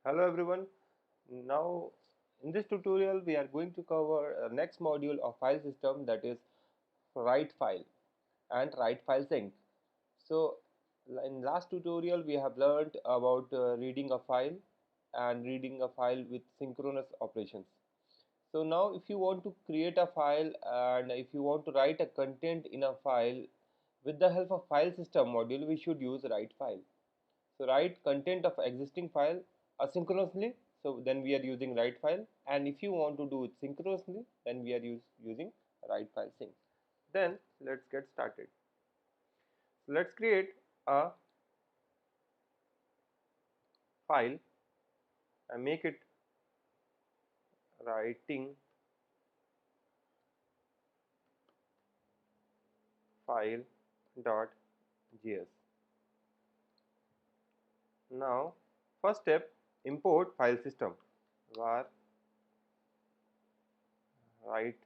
Hello everyone. Now in this tutorial we are going to cover next module of file system, that is write file and write file sync. So in last tutorial we have learned about reading a file and reading a file with synchronous operations. So now if you want to create a file and if you want to write a content in a file with the help of file system module, we should use write file. So write content of existing file asynchronously, so then we are using write file, and if you want to do it synchronously, then we are using write file sync. Then let's get started. So let's create a file and make it writing file.js. Now first step, import file system var write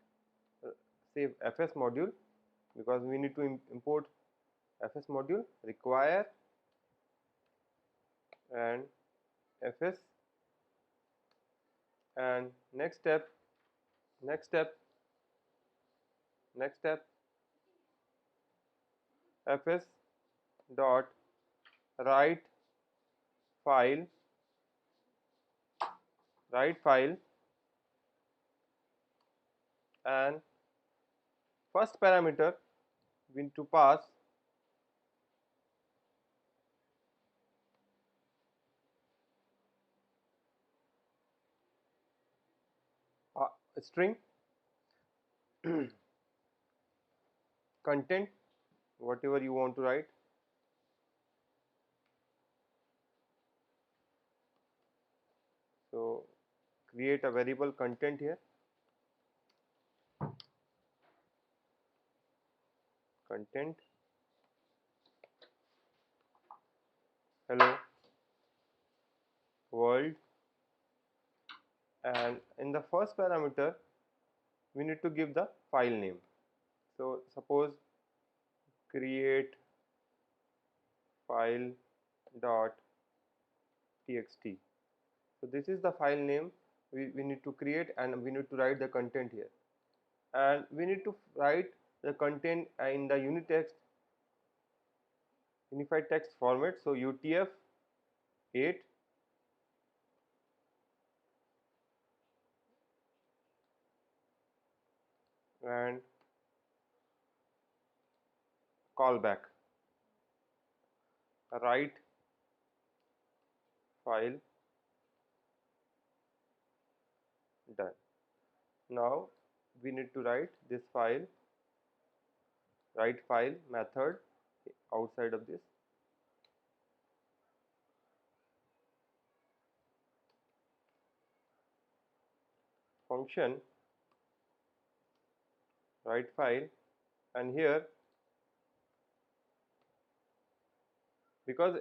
save fs module, because we need to import fs module, require and fs, and next step next step fs dot write file and first parameter we need to pass a string content, whatever you want to write. So create a variable content here, content hello world, and in the first parameter we need to give the file name. So suppose create file dot txt. So this is the file name we need to create, and we need to write the content here, and we need to write the content in the unified text format, so UTF-8 and callback write file done. Now we need to write this write file method outside of this function write file, and here because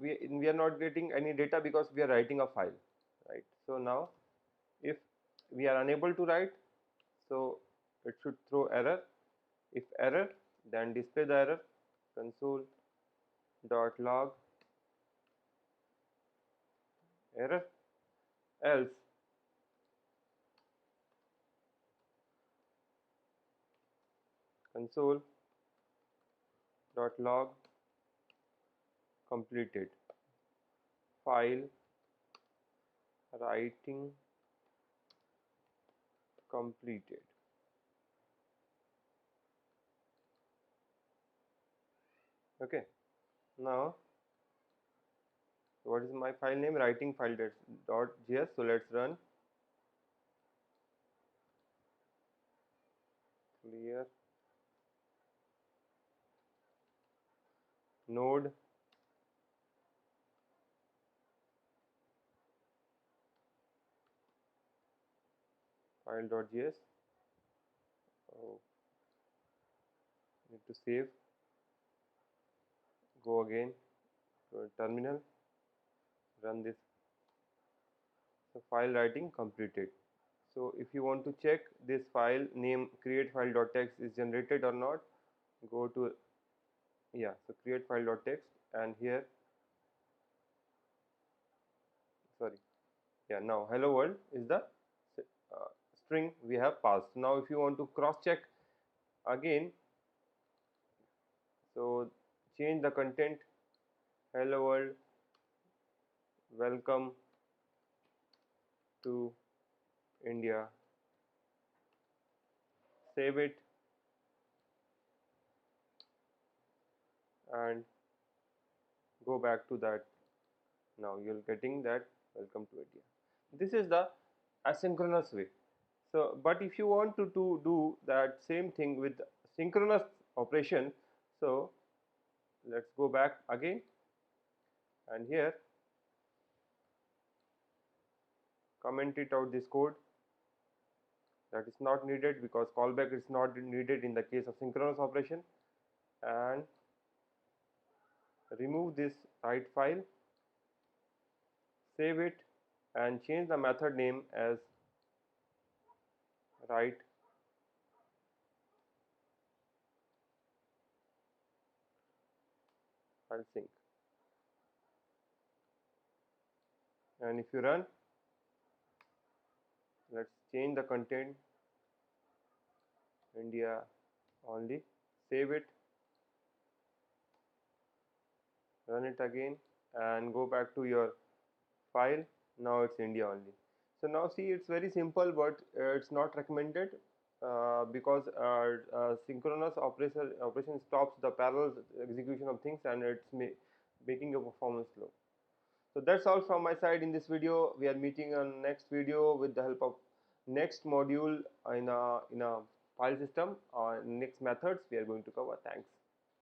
we are not getting any data because we are writing a file, right? So now if we are unable to write, so it should throw error. If error, then display the error, console dot log error, else console dot log completed, file writing completed. Okay, now what is my file name? Writing file.js. So let's run. Clear node file.js. Oh, need to save. Go again to terminal. Run this. So file writing completed. So if you want to check this file name create file.txt is generated or not, go to so create file.txt, and here sorry, yeah, now hello world is the string we have passed. Now if you want to cross check again, so change the content, hello world, welcome to India, save it, and go back to that. Now you're getting that welcome to India. This is the asynchronous way. So but if you want to do that same thing with synchronous operation, so let's go back again, and here comment it out this code that is not needed because callback is not needed in the case of synchronous operation, and remove this write file, save it, and change the method name as write file sync. And if you run, let's change the content India only, save it, run it again, and go back to your file. Now it's India only. So now see, it's very simple, but it's not recommended because synchronous operation stops the parallel execution of things, and it's making your performance slow. So that's all from my side in this video. We are meeting on next video with the help of next module in a file system or next methods we are going to cover. Thanks.